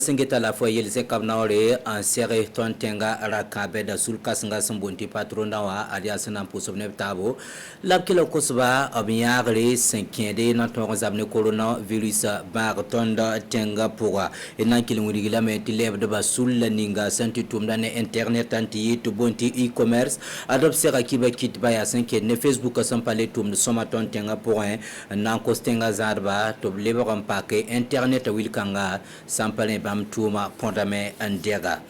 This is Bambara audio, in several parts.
Singeta la fois yelze kabnaore en serre tontenga rakabe da sulka singa sumbunti patrona wa alias nan pusobne tabo labkilo kusba abiyagre senkende na tonga zabne corona virus bar tonda tenga pourwa enan kilinguri la meti leb de basul ninga santi tumda ne internet anti to bonti e-commerce adop sera kiba kit baya senke ne Facebook sampale tum soma tontenga point nan kostenga zarba to lebo kampake internet wilkanga sampale Tuma Pondame and Diaga.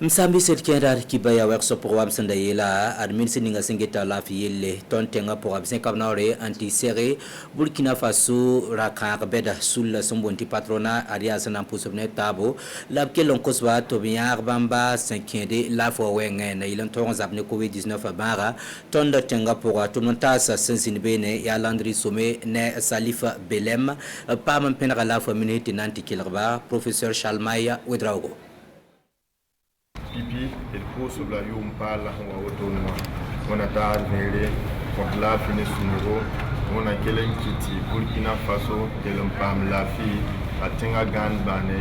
Msambi set kenda kibaya workshop program sanda yela admin sininga singeta la fiyele tontenga program senkabnaore anti serre Burkina Faso raka beda sul sombonti patrona alias nan pusobne tabo labke lonkoswa tobiar bamba senkende la fo wenge na ilan toron zabne covid-19 bara tonda tenga pour tumontas sensinbene ya landri sommet ne salifa belem pam penra la fo minute nanti kilba professeur Chalmaya Wedraogo pipi el poso la yum pala wa otonwa wana tar nele ko la fini sunuro wana kelen kiti Burkina Faso kelem pam la fi atenga gan bane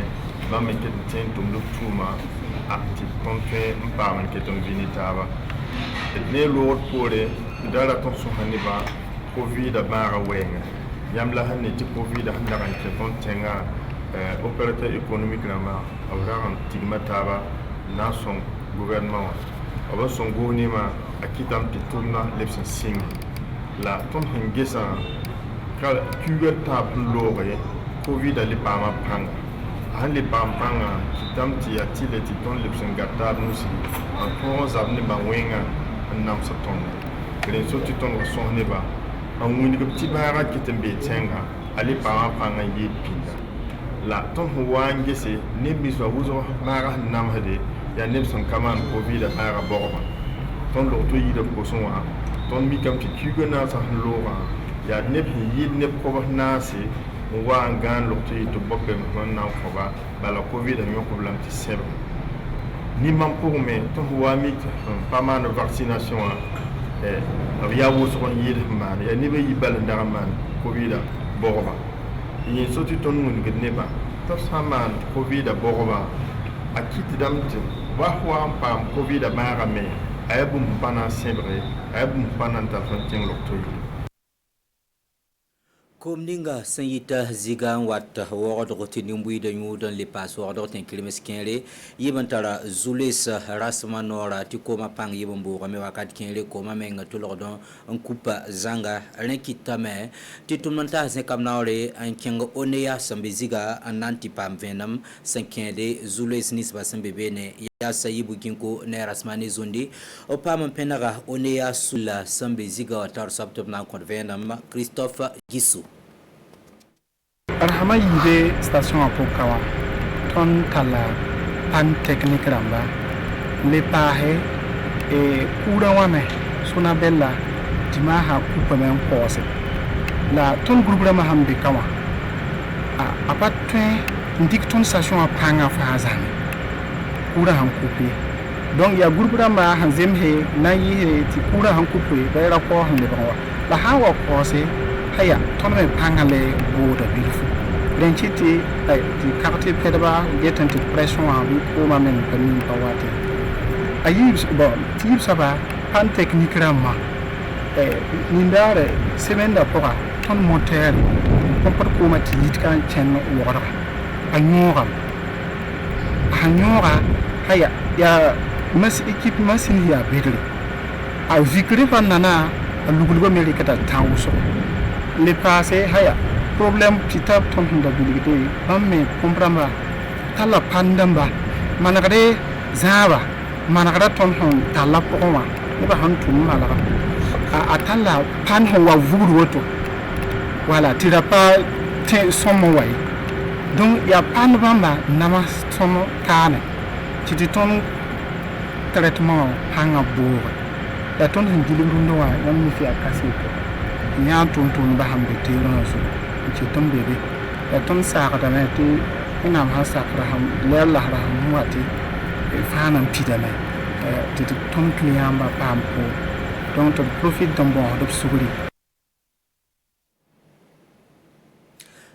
ba me ketin tum luktuma akti pompe mpam keton vinitaba et ne lord pore dara ton so haniba covid bara wenga yam la hanne ti covid handa kan keton tenga opérateur économique rama awra tigmataba na son gouvernement aba son gouvernement akitam pituna lepsin sing la ton hengesa kala kuger tab lore covid ali pama panga hali panga kitam ti atile ti ton lepsin gata nusi en ton zabne ba wenga nam sa ton gren so ti ton son ne ba en wuni ko ti bara kitembe tenga ali panga yi pinda la ton huwange se ne miswa wuzo mara nam hade ya nebson kaman covid ara borba ton lo to yida ko sonwa ton mi kam ti kugona sa lora ya neb yid neb ko na se wa ngan lo to yito bokke non na ko ba bala covid a mi problem ti sebe ni man pour me ton wa mi pas mal de vaccination ya wo so yid man ya ni be yibal ndaraman covid borba yin so ti ton mun gedneba to saman covid borba akiti damte wahwa pam covid mara me ayabum pana sebre ayabum pana ta fonting loktoyi Komninga sanyita zigan wata word rotini mbuida nyudan le password rotin kilimiskere yibantara zulis rasma nora tikoma pang yibambu me wakat kinle koma menga tulordon en kupa zanga renkitame titumanta zekamnaore en kinga oneya sambeziga ananti pam venam sankende zulis nisba sambebene ya sayibu kinko ne rasmani zundi opam penaga oneya sula sambeziga watar sabtob na konvenam Christophe Gisu Arhama yibe station apokawa ton tala pan technique ramba le pahe e kura wane suna bella dimaha kupa men pose la ton groupe rama hambe kawa a patwe ndik ton station apanga fazane kura han kupe donc ya groupe rama hanzem he na yi ti kura han kupe bayra ko hande bawa la hawa pose haya ton me pangale boda beautiful den chiti di quartier pedaba get into pression a bi ko ma men panin pawate ayib bo tib saba pan technique rama nindare semenda poka ton moteur kompor ko ma tit kan chen wora anyora haya ya mas équipe machine ya bedle a vikri fan nana lugulgo melikata tawso le passé haya problème kitap ton hindabilité amme comprendre tala pandamba managade zaba managada ton hon tala poma ne ba han tum malaga atala pan ho wa vuru woto voilà tu n'as pas son way donc il y a pan bamba nama son kane tu te ton traitement hanga bour la ton hindilirundo wa yam mi fi akasi nya ton ba hambe tiro so ci tombebe ya ton saaka na ti ina ma saakra ham leer la raham wati fanam pidana ti ton client ba pam ko donc to profit don bon de suguri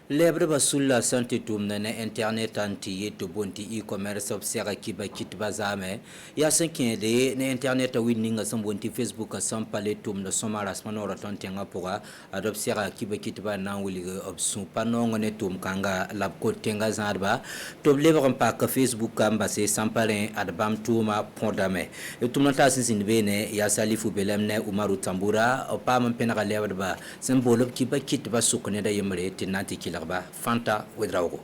Lebre basulla santi tumnene internet anti to bonti e-commerce obsera kiba kit bazame ya senkende ne internet winning sambonti Facebook sampale tumna somara smanora tontenga poga adopsera kiba kit ba na wili obsun panongo ne tum kanga lab ko tenga zarba to lebre pa Facebook kamba se sampale adbam tuma pondame tumna ta sin bene ya salifu belemne Umaru Tambura opam penaka lebre ba sambolo kiba kit ba sukone da yemre tinanti kila Fanta Wedraogo.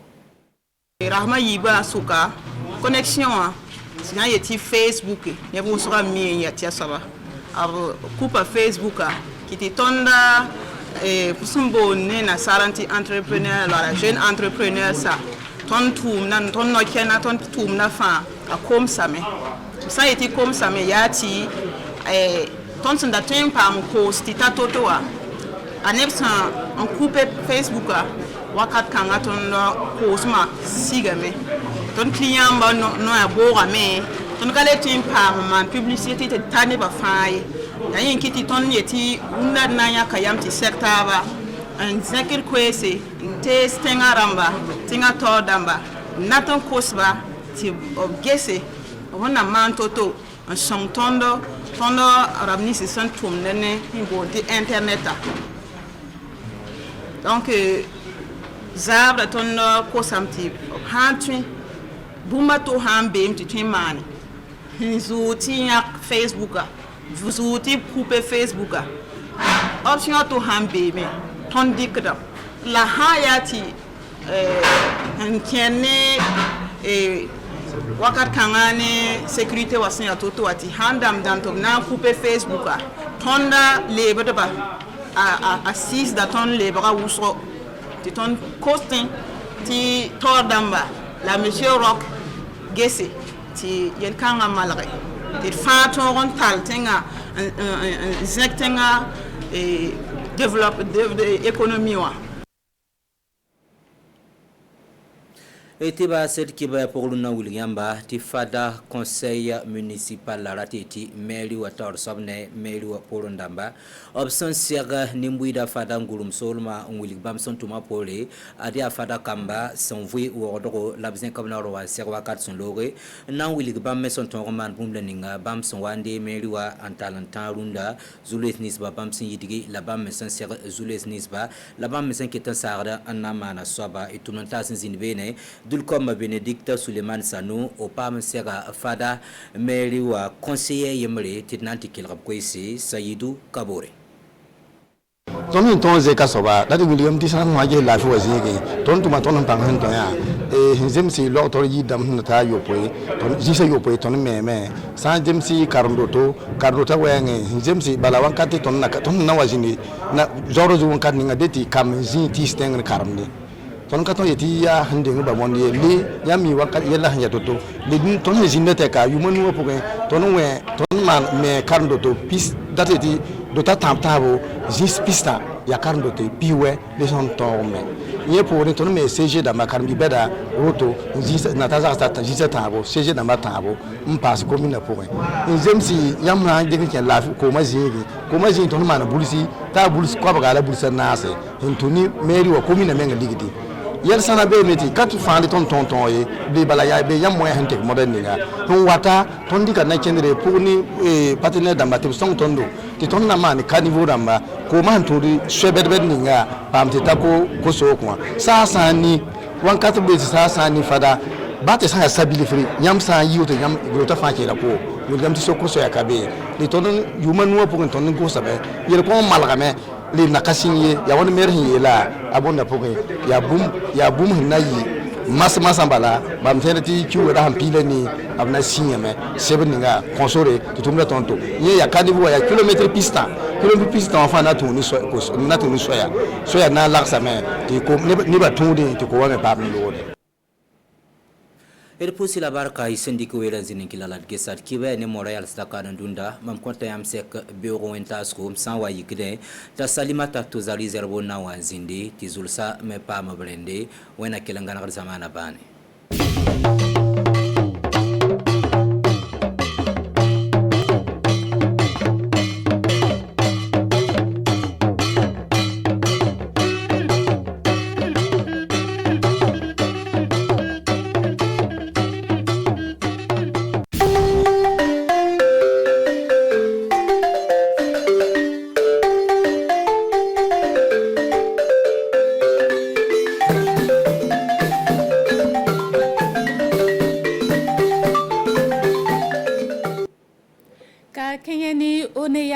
Rahma yiba suka connexion sina yeti Facebook ne bu sura mi yati asaba abo coupa Facebook qui te tonda pusumbo ne na saranti entrepreneur la jeune entrepreneur ça ton tum nan ton no kena ton tum na fa a comme ça mais ça yeti comme ça mais yati ton sanda tempa mo post ta totoa anepsa en coupe Facebook wakat kanga ton posma sigame ton client ba no ya boga me ton kale tin pa man publicité te tane ba faye yayin kiti ton yeti unna na ya kayam ti sector ba en zakir kwese te stenga ramba tinga to damba naton kosba ti obgese wona man toto en son tondo rabni se son tum nene imbo di internet donc zabra ton ko samti hantwi bumba to hambe mti twimane zuti ya Facebook zuti coupe Facebook option to hambe me ton dikda la hayati ankene wakat kangane sécurité wasin ya toto ati handam danto na coupe Facebook tonda lebe ba a 6 da ton lebra wusro ti ton costing ti tordamba la monsieur rock gesse ti yen kanga malare ti fa ton tal tenga zektenga développe de économie wa Etiba set kiba pour luna Williamba ti fada conseil municipal la ratiti mairie wa tor sobne mairie wa porondamba option siaga nimbuida fada ngulum solma nguli bamson tuma pole adia fada kamba sonvui wodoro labzen kamna ro wa serwa kat son lore na wili bam meson ton roman bumla ninga bamson wande mairie wa antalanta runda zulet nisba bamsin yidigi la bam meson siaga zulet nisba la bam meson ketan sarda anamana soba etunanta sin bene Dulkom Benedict Suleiman Sanou au PAM Sera Fada Mairie wa conseiller Yemre Tinanti Kilrab Kwesi Sayidou Kabore. Ton ton zeka soba dati William Tisan maje la fo zege ton tuma ton pang han ton ya jem si lo to yi dam ta yo poe ton jisa yo poe ton meme san jem si karndoto wenge jem si balawan kati ton na wajini na zoro zu kan ninga deti kam zi ti steng karmde ton katon yeti ya hande ba mon ye le ya mi wa yella hanya toto le ton ne jinete ka yu manu wo poe ton we ton man me karndoto pis dati ti do ta tabo jis pista ya karndoto piwe le son tome ye pour ne ton me CG da makarmi beda roto jis na ta za ta jis tabo CG da matabo mpas commune pour nzemsi yamna de ke la ko mazigi ton man bulisi ta bulisi ko ba la bulisa nase ntoni mairie wa commune menga ligidi yel sana be meti katu fandi ton ye be bala ya be yam moyen hante moderne ga ton wata ton dika na kendre pour ni partenaire damba te son tondo ti ton na man ka niveau damba ko man to di shebedbed ninga pam te tako ko so ko sa ni wan katu be sa ni fada bate sa sabili free yam sa yiwoto yam grota fa ke la ko mo gam ti so ko so ya kabe ni ton human wo pour ton ko sabe yel ko malgame le nakasinye ya woni mer hiyela abonda poke ya bum hinayi masambala bam tenati kiwo da hampile ni abna sinyame sebeninga konsore tutumla tonto ye ya kadibu ya kilometre pista en na tuni soya na laksa me ti ko ni ba tundi ti ko wa me pa lode Erpusi la barka isendiki wera zinin kilalat gesat kiwe ne Montreal staka ndunda mam konta yam sek bureau entasko msanwa yikide ta salimata to za reservo na wanzindi tizulsa me pa mabrende wena kilangana zamana bane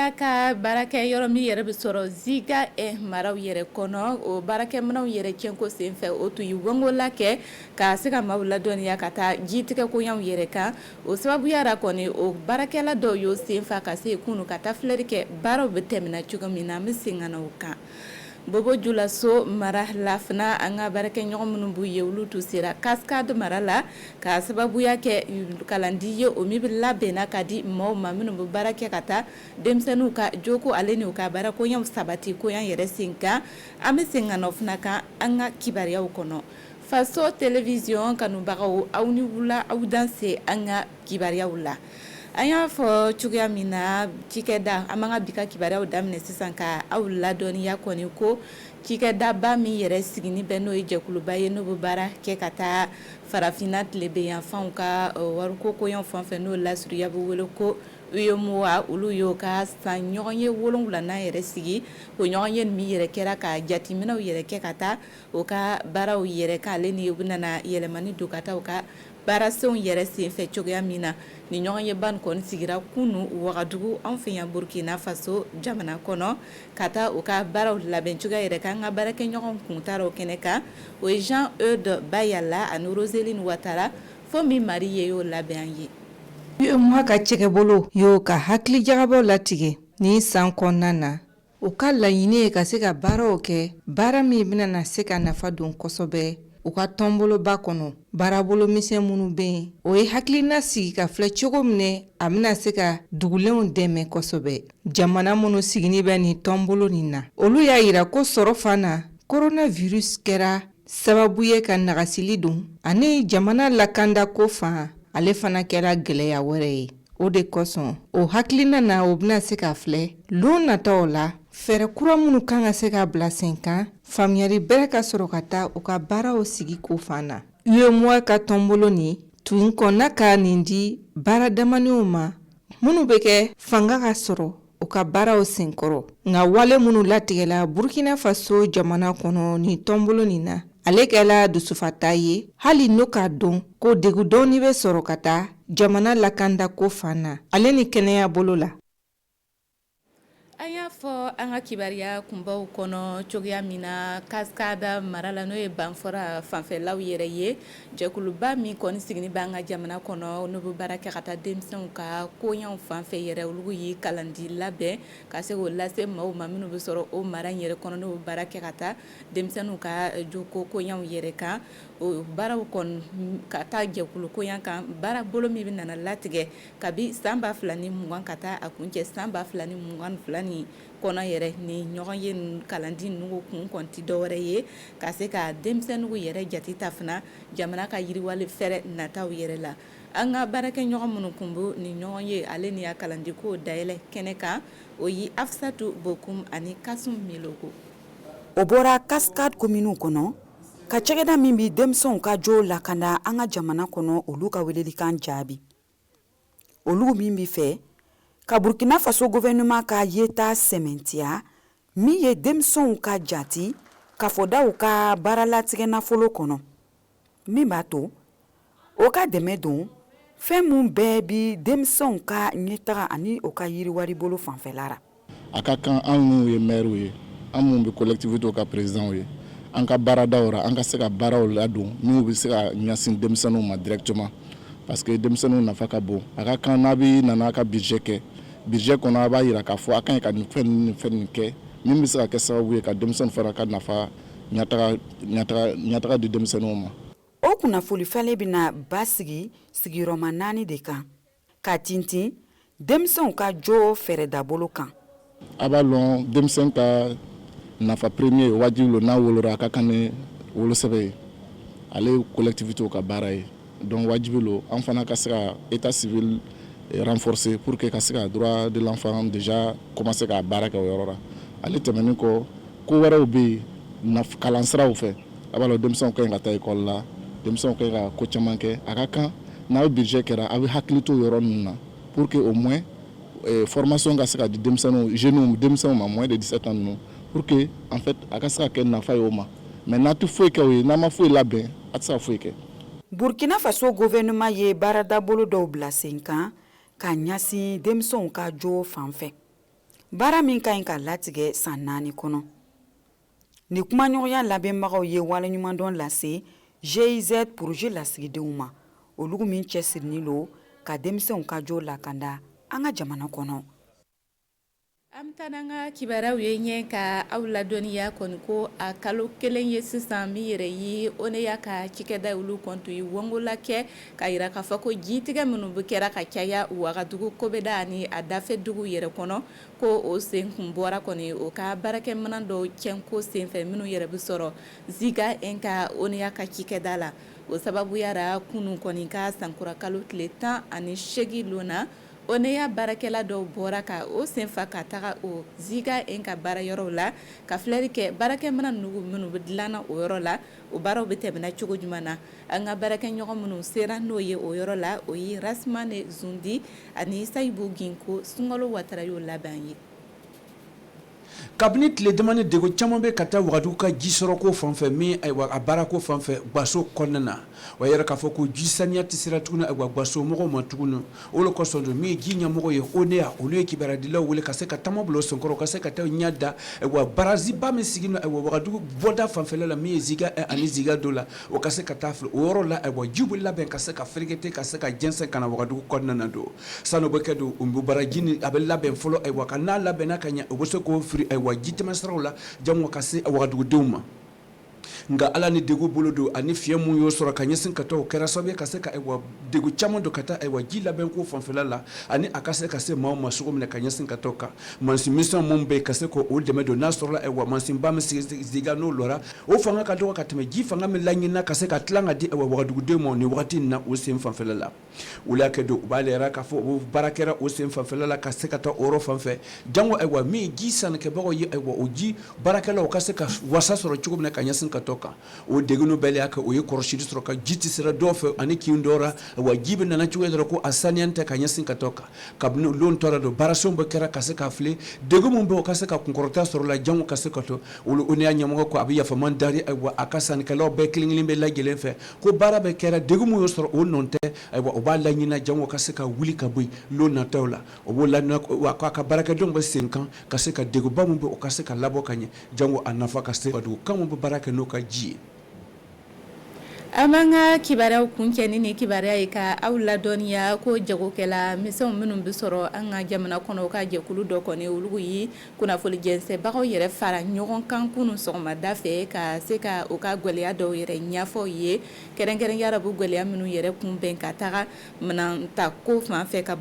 Ala ka barakɛ yɔrɔ min yɛrɛ bɛ sɔrɔ Ziga maraw yɛrɛ kɔnɔ o baarakɛminɛnw yɛrɛ cɛnko senfɛ o tun ye wongola kɛ ka se ka maaw ladɔnniya ka taa jitigɛ koɲɛw yɛrɛ kan o sabubuyara kɔni o baarakɛla dɔw y'o senfa ka se kunu ka taa filɛli kɛ baaraw bɛ tɛmɛna cogo min na an bɛ segin ka na o kan Bobo Julaso mara lafana an ka baarakɛ ɲɔgɔn minnu b'u ye olu tu sera Cascade mara la ka sababuya kɛ kalandi ye o min bɛ labɛnna ka di maaw ma minnu bɛ baara kɛ ka taa denmisɛnninw ka joko ale n'u ka baarakoɲɛw sabati koɲan yɛrɛ sen kan an bɛ segin ka na o fana kan an ka kibaruyaw kɔnɔ Faso Télévision kanubagaw aw ni wula aw danse an ka kibaruyaw la an y'a fɔ cogoya min na cikɛda an b'an ka bi ka kibaruyaw daminɛ sisan ka aw ladɔnniya kɔni ko cikɛdaba min yɛrɛ sigini bɛ n'o ye jɛkuluba ye n'o bɛ baara kɛ ka taa farafinna tilebeyanfanw ka wariko koɲɛw fan fɛ n'o lasurunya bɛ wele ko UEMOA olu y'o ka san ɲɔgɔn ye 7nan yɛrɛ sigi o ɲɔgɔn ye min yɛrɛ kɛra ka jateminɛw yɛrɛ kɛ ka taa o ka baaraw yɛrɛ kan ale ni u bɛna yɛlɛmani don ka taa o ka baarasenw yɛrɛ senfɛ cogoya min na ni ɲɔgɔn ye ban kɔni sigira kunu Wagadugu an fɛ yan Burkina Faso jamana kɔnɔ ka taa o ka baaraw labɛn cogoya yɛrɛ kan ka baarakɛ ɲɔgɔn kun taara o kɛnɛ kan o ye Jean-Eudes Bayala ani Roseline Ouattara fo min mari ye y'o labɛn an ye UEMOA ka cɛkɛbolo y'o ka hakili jagabɔ latigɛ ni san kɔnɔna na o ka laɲini ye ka se ka baaraw kɛ baara min bɛna se ka nafa don kosɛbɛ u ka tɔnboloba kɔnɔ baarabolo misɛn minnu bɛ yen o ye hakilina sigi ka filɛ cogo minɛ a bɛna se ka dugulenw dɛmɛ kosɛbɛ jamana minnu sigini bɛ nin tɔnbolo nin na olu y'a yira ko sɔrɔ fana coronavirus kɛra sababu ye ka nagasili don ani jamana lakanda ko fan ale fana kɛra gɛlɛya wɛrɛ ye o de kosɔn o hakilina na o bɛna se ka filɛ lon nataw la fɛɛrɛ kura minnu kan ka se ka bila sen kan faamuyali bɛrɛ ka sɔrɔ ka taa u ka baaraw sigi ko fan na UEMOA ka tɔnbolo ni tun kɔnna ka nin di baaradamaniw ma minnu bɛ kɛ fanga ka sɔrɔ u ka baaraw senkɔrɔ nka wale minnu latigɛla Burkina Faso jamana kɔnɔ ni tɔnbolo nin na ale kɛla dusufata ye hali n'o k'a dɔn ko degun dɔɔni bɛ sɔrɔ ka taa jamana lakanda ko fan na ale ni kɛnɛya bolo la an y'a fɔ an ka kibaruya kunbaw kɔnɔ cogoya min na Cascade mara la n'o ye banfɔra fanfɛlaw yɛrɛ ye jɛkuluba min kɔni sigini b'an ka jamana kɔnɔ n'o bɛ baara kɛ ka taa denmisɛnw ka koɲɛw fanfɛ yɛrɛ olu ye kalandi labɛn ka se k'o lase maaw ma minnu bɛ sɔrɔ o mara in yɛrɛ kɔnɔ n'o bɛ baara kɛ ka taa denmisɛnninw ka joko koɲɛw yɛrɛ kan o baaraw kɔni ka taa jɛkulu koɲɛ kan baara bolo min bɛ nana latigɛ kabi san 2020 ka taa a kuncɛ san 2022 ni kɔnɔ yɛrɛ ni ɲɔgɔn ye kalandi ninnu kun kɔnti dɔwɛrɛ ye ka se ka denmisɛnninw yɛrɛ jate ta fana jamana ka yiriwali fɛrɛ nataw yɛrɛ la an ka baarakɛ ɲɔgɔn minnu kun b'o ni ɲɔgɔn ye ale ni ya kalandi ko dayɛlɛ kɛnɛ kan o ye Afsatu Bokum ani Kasum Miloko o bɔra Cascade commune kɔnɔ ka cɛkɛda min bi denmisɛnw ka jo lakanda an ka jamana kɔnɔ olu ka welelikan jaabi olu min bi fɛ ka Burkina Faso gouvernement ka yeta sɛmɛntiya min ye denmisɛnw ka jati ka fɔ da u ka baaralatigɛ nafolo kɔnɔ min b'a to o ka dɛmɛ don fɛn mun bɛɛ bi denmisɛnw ka ɲɛtaga ani o ka yiriwari bolo fanfɛla ra a ka kan an minnu ye maire ye an minnu bɛ collectivité ka président ye an ka baaradaw ra an ka se ka baaraw ladon minnu bɛ se ka ɲɛsin denmisɛnninw ma directement parce que denmisɛnninw nafa ka bon a ka kan n'a bɛ nana ka budget kɛ budget kɔnɔ a b'a yira k'a fɔ a kan ka nin fɛn kɛ min bɛ se ka kɛ sababu ye ka denmisɛnnin fana ka nafa ɲɛtaga di denmisɛnninw ma o kunnafoni fɛlen bɛna ba sigi sigiyɔrɔma 4 de kan ka tintin denmisɛnw ka jo fɛɛrɛdabolo kan a b'a lɔn denmisɛn ka nafa premier wajibi lo n'a wolora a ka kan ni wolosɛbɛ ye ale ye collectivité ka baara ye donc wajibi lo an fana ka se ka état civil renforcer pour que ka se ka droit de l'enfant déjà commencer ka baara kɛ o yɔrɔ la ale tɛmɛnen kɔ ko wɛrɛw bɛ yen kalansiraw fɛ a b'a lɔn denmisɛnw ka ɲi ka taa école la denmisɛnw ka ɲi ka ko caman kɛ a ka kan n'a bɛ budget kɛra a bɛ hakili to yɔrɔ ninnu na pour que au moins formation ka se ka di denmisɛnninw jeunes denmisɛnw ma moins de 17 ans ninnu pour que en fait a ka se ka kɛ nafa ye o ma mais n'a tɛ foyi kɛ o ye n'a ma foyi labɛn a tɛ se ka foyi kɛ. Burkina Faso gouvernement ye baaradabolo dɔw bila sen kan ka ɲasin denmisɛnw ka jo fanfɛ baara min ka ɲi ka latigɛ san 4 kɔnɔ. Ni kumaɲɔgɔnya labɛnbagaw ye waleɲumandɔn lase GIZ projet lasigidenw ma, olugu min cɛsirilen lo ka denmisɛnw ka jo lakanda an ka jamana kɔnɔ. An bɛ taa kibaraw ye ɲɛ ka aw ladɔnniya kɔni ko a kalo kelen ye sisan min yɛrɛ ye ONEA ka cikɛda olu kɔntu ye wɔngola kɛ ka yira k'a fɔ ko jitigɛ minnu bɛ kɛra ka caya Wagadugu Kobeda ani a dafɛ dugu yɛrɛ kɔnɔ ko o sen kun bɔra kɔni o ka baarakɛminɛn dɔw cɛnko senfɛ minnu yɛrɛ bɛ sɔrɔ Ziga ka ONEA ka cikɛda la. O sababuyara kunun kɔni ka sankura kalo tile 18 lona ONEA baarakɛla dɔw bɔra ka o senfa ka taga o Ziga ka baara yɔrɔ la ka filɛli kɛ baarakɛminɛn minnu bɛ dilanna o yɔrɔ la o baaraw bɛ tɛmɛna cogo jumɛn na an ka baarakɛɲɔgɔn minnu sera n'o ye o yɔrɔ la o ye Rasmane Zundi ani Sayibu Ginko Sunkalo Watara y'o labɛn ye. Kabini tile damani dego caman bɛ ka taa Wagadugu ka ji sɔrɔ ko fanfɛ min ayiwa a baara ko fanfɛ Gwaso kɔnɔna na o yɛrɛ k'a fɔ ko ji saniya tɛ sera tuguni ayiwa Gwaso mɔgɔw ma tuguni o de kosɔn don min ye ji ɲɛmɔgɔ ye ONEA olu ye kibaradilaw wele ka se ka taama bila o senkɔrɔ ka se ka taa ɲɛ da ayiwa baraziba min sigi no ayiwa Wagadugu bɔda fanfɛla la min ye Ziga ani Ziga do la o ka se ka taa filɛ o yɔrɔ la ayiwa ji bɛ labɛn ka se ka ferekete ka se ka jɛnsɛn ka na Wagadugu kɔnɔna na don sanu bɛ kɛ don o baraji ni a bɛ labɛn fɔlɔ ayiwa ka n'a labɛnna ka ɲɛ o bɛ se k'o firi ayiwa ji tɛmɛsiraw la jango ka se Wagadugudenw ma nga ala ni degu bolo do ani fiye mun yo sɔrɔ ka ɲɛsin ka taa o kɛra sababu ka se ka degu caman do ka taa ji labɛn ko fanfɛla la ani a ka se ka se maaw ma sogo minɛ ka ɲɛsin ka taa ka mansin misɛn mun bɛ ka se ko o dɛmɛ do n'a sɔrɔla mansin ba min sigi Ziga n'o lɔra o fanga ka dɔgɔ ka tɛmɛ ji fanga min laɲinina ka se ka tilan ka di Wagadugudenw ma ni wagati in na o sen fanfɛla la o la kɛ do u b'a lera k'a fɔ o baara kɛra o sen fanfɛla la ka se ka taa o yɔrɔ fanfɛ jango min ji sannikɛbagaw ye o ji baarakɛlaw ka se ka wasa sɔrɔ cogo min ka ɲɛsin ka taa kan o degunu bɛɛ y'a kɛ o ye kɔrɔsili sɔrɔ ka ji tɛ sera dɔw fɛ ani kin dɔra wa ji bɛ nana cogo dɔrɔn ko a saniya tɛ ka ɲɛsin ka taa kan kabini lon tora don baarasenw bɛ kɛra ka se ka fili degu mun bɛ o ka se ka kunkɔrɔta sɔrɔ la jango ka se ka to olu ONEA ɲɛmɔgɔ ko a bɛ yafaman dari a ka sannikɛlaw bɛɛ kelen-kelen bɛ lajɛlen fɛ ko baara bɛ kɛra degu mun y'o sɔrɔ o nɔ tɛ o b'a laɲina jango ka se ka wuli ka bɔ yen lon nataw la o b'o laɲina wa k'a ka baarakɛdenw bɛ sen kan ka se ka deguba mun bɛ o ka se ka labɔ ka ɲɛ jango a nafa ka se Wagadugu kan mun bɛ baara kɛ n'o ka ji ye. An b'an ka kibaruyaw kuncɛ ni kibaruya ye ka aw ladɔnniya ko jagokɛla misɛnw minnu bɛ sɔrɔ an ka jamana kɔnɔ o ka jɛkulu dɔ kɔni olu ye kunnafoni jɛnsɛnbagaw yɛrɛ fara ɲɔgɔn kan kunun sɔgɔmada fɛ ka se ka o ka gwɛlɛya dɔw yɛrɛ ɲɛfɔ ye kɛrɛnkɛrɛnyara bu gwɛlɛya minnu yɛrɛ kunbɛn ka taga minɛnta ko fan fɛ ka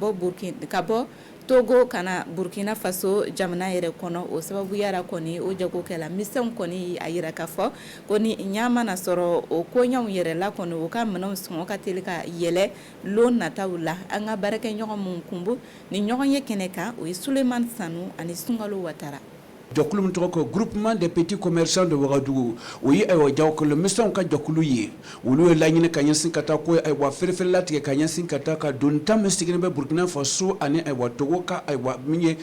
bɔ Togo kana Burkina Faso jamana yɛrɛ kɔnɔ o sababu yara kɔni o jagokɛla misɛnw kɔni a yira ka fɔ ko ni ɲa mana sɔrɔ o koɲɛw yɛrɛ la kɔni o ka minɛnw sɔngɔ ka teli ka yɛlɛ lon nataw la an ka baarakɛɲɔgɔn mun kunbu ni ɲɔgɔn ye kɛnɛ kan o ye Suleman Sanu ani Sunkalo Watara. Jɔkulu min tɔgɔ ko groupement des petits commerçants de Wagadugu o ye jagokɛla misɛnw ka jɔkulu ye olu ye laɲini ka ɲɛsin ka taa ko feerefeere latigɛ ka ɲɛsin ka taa ka donta min sigilen bɛ Burkina Faso ani Togo ka min ye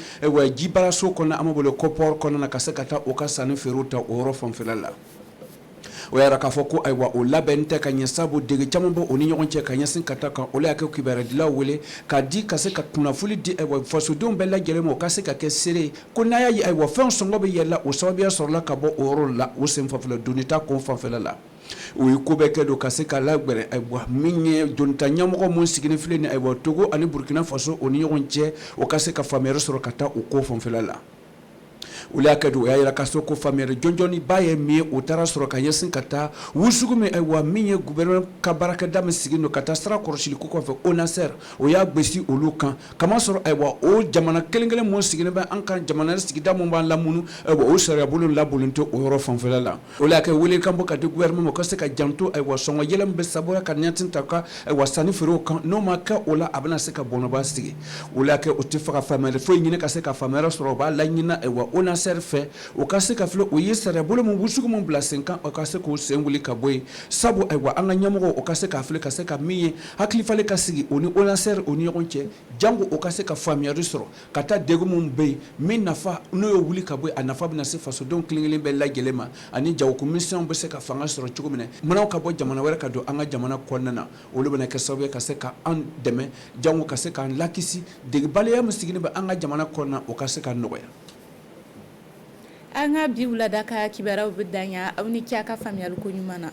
jibaraso kɔnɔ an b'a wele ko port kɔnɔna ka se ka taa o ka sanni feerew ta o yɔrɔ fanfɛla la o yɛrɛ k'a fɔ ko o labɛn tɛ ka ɲɛ sabu dege caman bɛ o ni ɲɔgɔn cɛ ka ɲɛsin ka taa kan o la y'a kɛ kibarudilaw wele k'a di ka se ka kunnafoni di fasodenw bɛɛ lajɛlen ma o ka se ka kɛ seere ko n'a y'a ye fɛn sɔngɔ bɛ yɛlɛ o sababuya sɔrɔla ka bɔ o yɔrɔ la o sen fanfɛla doni ta kun fanfɛla la o ye ko bɛɛ kɛ don ka se ka lagbɛrɛ min ye donita ɲɛmɔgɔ mun sigilen filɛ ni Togo ani Burkina Faso o ni ɲɔgɔn cɛ o ka se ka faamuyali sɔrɔ ka taa o ko fanfɛla la o y'a kɛ o y'a yira k'a sɔrɔ ko faamuyali jɔnjɔni ba ye min ye o taara sɔrɔ ka ɲɛsin ka taa wusugu min min ye gouvernement ka baarakɛda min sigilen don ka taa sira kɔrɔsili ko kɔfɛ ONASER o y'a gosi olu kan kama sɔrɔ o jamana kelen-kelen mun sigilen bɛ an ka jamana sigida mun b'an lamunu o sariyabolo labolen tɛ o yɔrɔ fanfɛla la o y'a kɛ welekan bɔ ka di gouvernement ma ka se ka janto sɔngɔ yɛlɛ min bɛ sababuya ka ɲɛtin ta ka sanni feerew kan n'o ma kɛ o la a bɛna se ka bɔnɔba sigi o y'a kɛ o tɛ fɛ ka faamuyali foyi ɲini ka se ka faamuyali sɔrɔ o b'a laɲini ONASER ONASER fɛ o ka se ka filɛ o ye sariya bolo mun wusugu mun bila sen kan o ka se k'o sen wuli ka bɔ yen sabu ayiwa an ka ɲɛmɔgɔ o ka se ka filɛ ka se ka min ye hakili falen ka sigi o ni ONASER o ni ɲɔgɔn cɛ jango o ka se ka faamuyali sɔrɔ ka taa degun mun bɛ yen min nafa n'o ye wuli ka bɔ yen a nafa bɛna se fasodenw kelen-kelen bɛɛ lajɛlen ma ani jagokomisiyɔn bɛ se ka fanga sɔrɔ cogo min na manaw ka bɔ jamana wɛrɛ ka don an ka jamana kɔnɔna na olu bɛna kɛ sababu ye ka se ka an dɛmɛ jango ka se k'an lakisi degebaliya min sigilen bɛ an ka jamana kɔnɔna o ka se ka nɔgɔya. An ka bi wulada ka kibaruyaw bɛ dan yan aw ni ce a ka faamuyali ko ɲuman na.